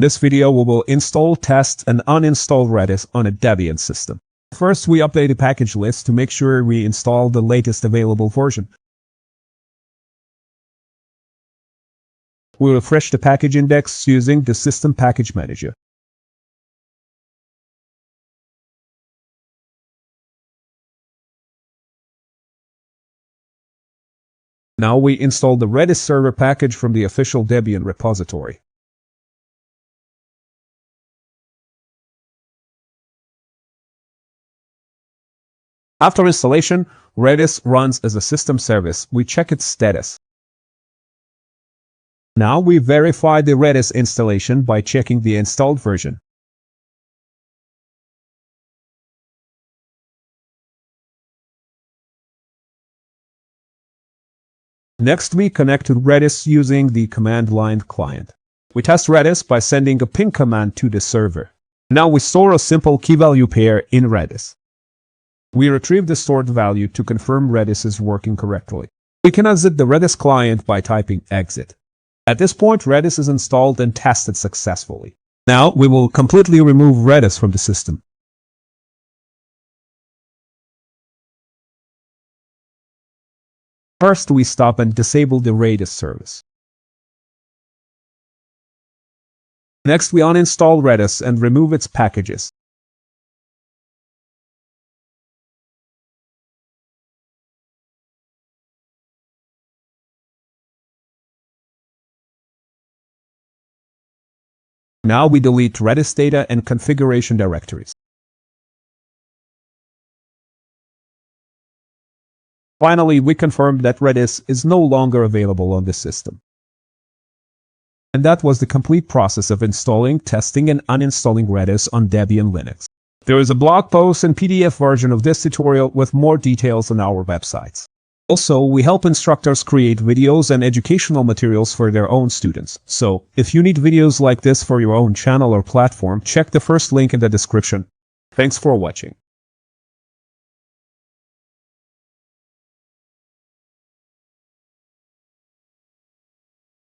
In this video, we will install, test, and uninstall Redis on a Debian system. First, we update the package list to make sure we install the latest available version. We refresh the package index using the System Package Manager. Now we install the Redis server package from the official Debian repository. After installation, Redis runs as a system service. We check its status. Now we verify the Redis installation by checking the installed version. Next, we connect to Redis using the command line client. We test Redis by sending a ping command to the server. Now we store a simple key-value pair in Redis. We retrieve the stored value to confirm Redis is working correctly. We can exit the Redis client by typing exit. At this point, Redis is installed and tested successfully. Now we will completely remove Redis from the system. First, we stop and disable the Redis service. Next, we uninstall Redis and remove its packages. Now we delete Redis data and configuration directories. Finally, we confirm that Redis is no longer available on the system. And that was the complete process of installing, testing, and uninstalling Redis on Debian Linux. There is a blog post and PDF version of this tutorial with more details on our websites. Also, we help instructors create videos and educational materials for their own students. So, if you need videos like this for your own channel or platform, check the first link in the description. Thanks for watching.